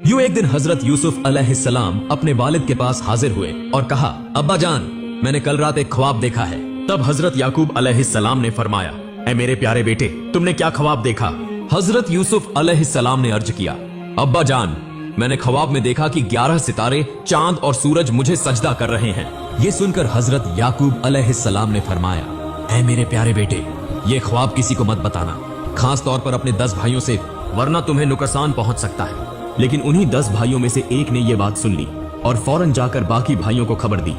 यूं एक दिन हजरत यूसुफ अलैहिस्सलाम अपने वालिद के पास हाजिर हुए और कहा, अब्बा जान, मैंने कल रात एक ख्वाब देखा है। तब हजरत याकूब अलैहिस्सलाम ने फरमाया, ऐ मेरे प्यारे बेटे, तुमने क्या ख्वाब देखा? हजरत यूसुफ अलैहिस्सलाम ने अर्ज किया, अब्बा जान, मैंने ख्वाब में देखा कि 11 सितारे, चांद और सूरज मुझे सजदा कर रहे हैं। ये सुनकर हजरत याकूब अलैहिस्सलाम ने फरमाया, ऐ मेरे प्यारे बेटे, ये ख्वाब किसी को मत बताना, खास तौर पर अपने 10 भाइयों से, वरना तुम्हें नुकसान पहुंच सकता है। लेकिन उन्हीं 10 भाइयों में से एक ने ये बात सुन ली और फौरन जाकर बाकी भाइयों को खबर दी।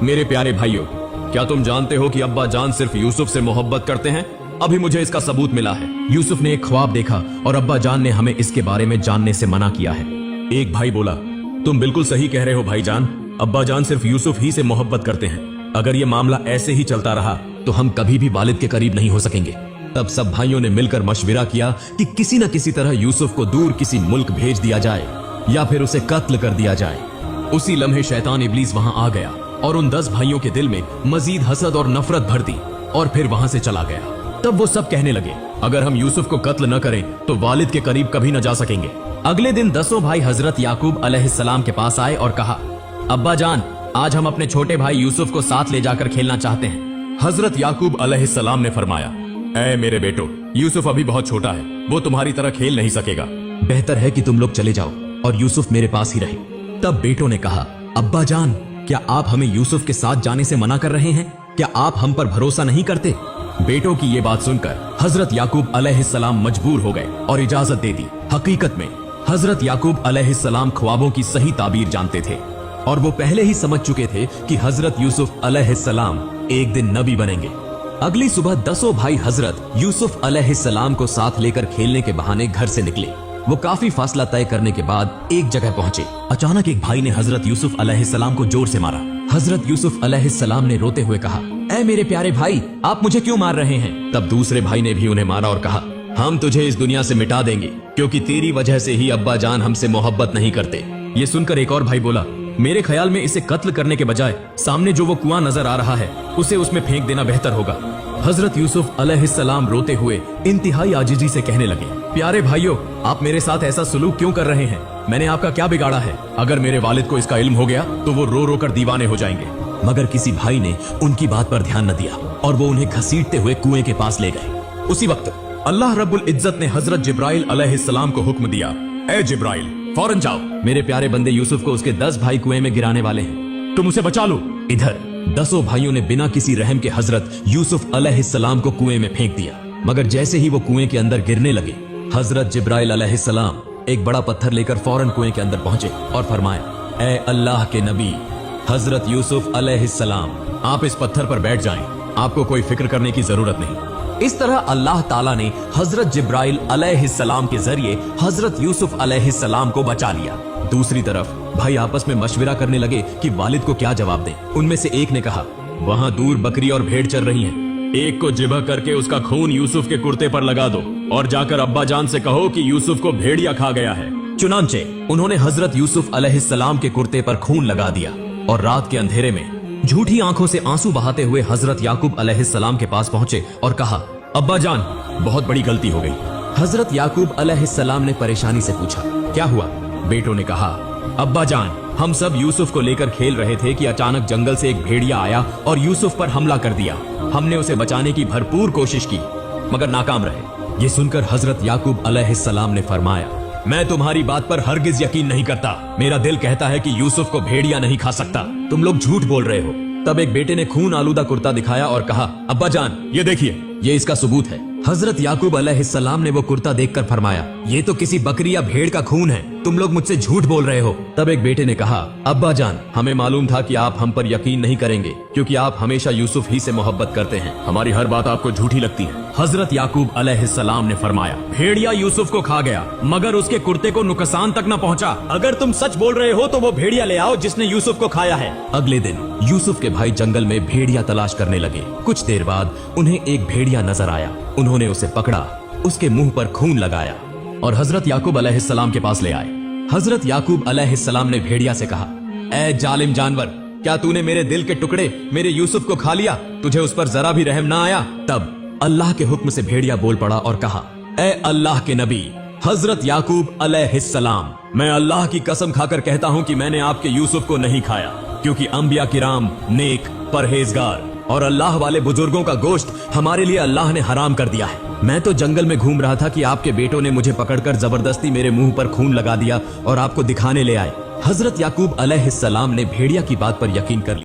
मेरे प्यारे भाइयों, क्या तुम जानते हो कि अब्बा जान सिर्फ यूसुफ से मोहब्बत करते हैं? अभी मुझे इसका सबूत मिला है। यूसुफ ने एक ख्वाब देखा और अब्बा जान ने हमें इसके बारे में जानने से मना किया है। एक भाई बोला, तुम बिल्कुल सही कह रहे हो भाईजान, अब्बा जान सिर्फ यूसुफ ही से मोहब्बत करते हैं। अगर ये मामला ऐसे ही चलता रहा तो हम कभी भी वालिद के करीब नहीं हो सकेंगे। तब सब भाइयों ने मिलकर मशविरा किया कि किसी न किसी तरह यूसुफ को दूर किसी मुल्क भेज दिया जाए या फिर उसे कत्ल कर दिया जाए। उसी लम्हे शैतान इब्लीस वहां आ गया और उन 10 भाइयों के दिल में मजीद हसद और नफरत भर दी और फिर वहां से चला गया। तब वो सब कहने लगे, अगर हम यूसुफ को कत्ल न करें तो वालिद के करीब कभी न जा सकेंगे। अगले दिन 10 भाई हजरत याकूब अलैहिस्सलाम के पास आए और कहा, अब्बा जान, आज हम अपने छोटे भाई यूसुफ को साथ ले जाकर खेलना चाहते हैं। हजरत याकूब अलैहिस्सलाम ने फरमाया, ऐ मेरे बेटो, यूसुफ अभी बहुत छोटा है, वो तुम्हारी तरह खेल नहीं सकेगा। बेहतर है कि तुम लोग चले जाओ और यूसुफ मेरे पास ही रहे। तब बेटों ने कहा, अब्बा जान, क्या आप हमें यूसुफ के साथ जाने से मना कर रहे हैं? क्या आप हम पर भरोसा नहीं करते? बेटों की ये बात सुनकर हजरत याकूब अलैहिस्सलाम मजबूर हो गए और इजाजत दे दी। हकीकत में हजरत याकूब अलैहिस्सलाम ख्वाबों की सही ताबीर जानते थे और वो पहले ही समझ चुके थे कि हजरत यूसुफ अलैहिस्सलाम एक दिन नबी बनेंगे। अगली सुबह 10 भाई हजरत यूसुफ अलैहिस्सलाम को साथ लेकर खेलने के बहाने घर से निकले। वो काफी फासला तय करने के बाद एक जगह पहुंचे। अचानक एक भाई ने हजरत यूसुफ अलैहिस्सलाम को जोर से मारा। हजरत यूसुफ अलैहिस्सलाम ने रोते हुए कहा, ऐ मेरे प्यारे भाई, आप मुझे क्यों मार रहे हैं? तब दूसरे भाई ने भी उन्हें मारा और कहा, हम तुझे इस दुनिया से मिटा देंगे, क्योंकि तेरी वजह से ही अब्बा जान हमसे मोहब्बत नहीं करते। ये सुनकर एक और भाई बोला, मेरे ख्याल में इसे कत्ल करने के बजाय सामने जो वो कुआं नजर आ रहा है उसे उसमें फेंक देना बेहतर होगा। हजरत यूसुफ अलैहिस्सलाम रोते हुए इंतहाई आजिजी से कहने लगे, प्यारे भाइयों, आप मेरे साथ ऐसा सुलूक क्यों कर रहे हैं? मैंने आपका क्या बिगाड़ा है? अगर मेरे वालिद को इसका इल्म हो गया तो वो रो रो कर दीवाने हो जाएंगे। मगर किसी भाई ने उनकी बात पर ध्यान न दिया और वो उन्हें घसीटते हुए कुएं के पास ले गए। उसी वक्त अल्लाह रब्बुल इज्जत ने हजरत जिब्राइल अलैहिस्सलाम को हुक्म दिया, ए जिब्राइल, फौरन जाओ, मेरे प्यारे बंदे यूसुफ को उसके 10 भाई कुएं में गिराने वाले हैं, तुम उसे बचा लो। इधर 10 भाइयों ने बिना किसी रहम के हजरत यूसुफ अलैहिस्सलाम को कुएं में फेंक दिया। मगर जैसे ही वो कुएं के अंदर गिरने लगे, हजरत जिब्राइल अलैहिस्सलाम एक बड़ा पत्थर लेकर फौरन कुएं के अंदर पहुंचे और फरमाया, ऐ अल्लाह के नबी हजरत यूसुफ अलैहिस्सलाम, आप इस पत्थर पर बैठ जाएं, आपको कोई फिक्र करने की जरूरत नहीं। इस तरह अल्लाह ताला ने हजरत जिब्राइल अलैहिस्सलाम के जरिए हजरत यूसुफ अलैहिस्सलाम को बचा लिया। दूसरी तरफ भाई आपस में मशविरा करने लगे कि वालिद को क्या जवाब दें। उनमें से एक ने कहा, वहाँ दूर बकरी और भेड़ चल रही हैं, एक को जिबह करके उसका खून यूसुफ के कुर्ते पर लगा दो और जाकर अब्बा जान से कहो कि यूसुफ को भेड़िया खा गया है। चुनांचे उन्होंने हजरत यूसुफ अलैहिस्सलाम के कुर्ते पर खून लगा दिया और रात के अंधेरे में झूठी आंखों से आंसू बहाते हुए हजरत याकूब अलैहिस्सलाम के पास पहुंचे और कहा, अब्बा जान, बहुत बड़ी गलती हो गई। हजरत याकूब अलैहिस्सलाम ने परेशानी से पूछा, क्या हुआ? बेटों ने कहा, अब्बा जान, हम सब यूसुफ को लेकर खेल रहे थे कि अचानक जंगल से एक भेड़िया आया और यूसुफ पर हमला कर दिया। हमने उसे बचाने की भरपूर कोशिश की मगर नाकाम रहे। ये सुनकर हजरत याकूब अलैहिस्सलाम ने फरमाया, मैं तुम्हारी बात पर हरगिज यकीन नहीं करता। मेरा दिल कहता है कि यूसुफ को भेड़िया नहीं खा सकता। तुम लोग झूठ बोल रहे हो। तब एक बेटे ने खून आलूदा कुर्ता दिखाया और कहा, अब्बा जान, ये देखिए, ये इसका सबूत है। हजरत याकूब अलैहिस्सलाम ने वो कुर्ता देखकर फरमाया, ये तो किसी बकरी या भेड़ का खून है, तुम लोग मुझसे झूठ बोल रहे हो। तब एक बेटे ने कहा, अब्बा जान, हमें मालूम था कि आप हम पर यकीन नहीं करेंगे, क्योंकि आप हमेशा यूसुफ ही से मोहब्बत करते हैं। हमारी हर बात आपको झूठी लगती है। हजरत याकूब अलैहिस्सलाम ने फरमाया, भेड़िया यूसुफ को खा गया मगर उसके कुर्ते को नुकसान तक न पहुंचा। अगर तुम सच बोल रहे हो तो वो भेड़िया ले आओ जिसने यूसुफ को खाया है। अगले दिन यूसुफ के भाई जंगल में भेड़िया तलाश करने लगे। कुछ देर बाद उन्हें एक भेड़िया नजर आया। उन्होंने उसे पकड़ा, उसके मुंह पर खून लगाया और हजरत याकूब अलैहिस्सलाम के पास ले आए। हजरत याकूब अलैहिस्सलाम ने भेड़िया से कहा, ऐ जालिम जानवर, क्या तूने मेरे दिल के टुकड़े मेरे यूसुफ को खा लिया? तुझे उस पर जरा भी रहम ना आया? तब अल्लाह के हुक्म से भेड़िया बोल पड़ा और कहा, ऐ अल्लाह के नबी حضرت یعقوب علیہ السلام، میں اللہ کی قسم کھا کر کہتا ہوں کہ میں نے آپ کے یوسف کو نہیں کھایا، کیونکہ انبیاء کرام نیک، پرہیزگار اور اللہ والے بزرگوں کا گوشت ہمارے لیے اللہ نے حرام کر دیا ہے۔ میں تو جنگل میں گھوم رہا تھا کہ آپ کے بیٹوں نے مجھے پکڑ کر زبردستی میرے منہ پر خون لگا دیا اور آپ کو دکھانے لے آئے۔ حضرت یعقوب علیہ السلام نے بھیڑیا کی بات پر یقین کر لیا۔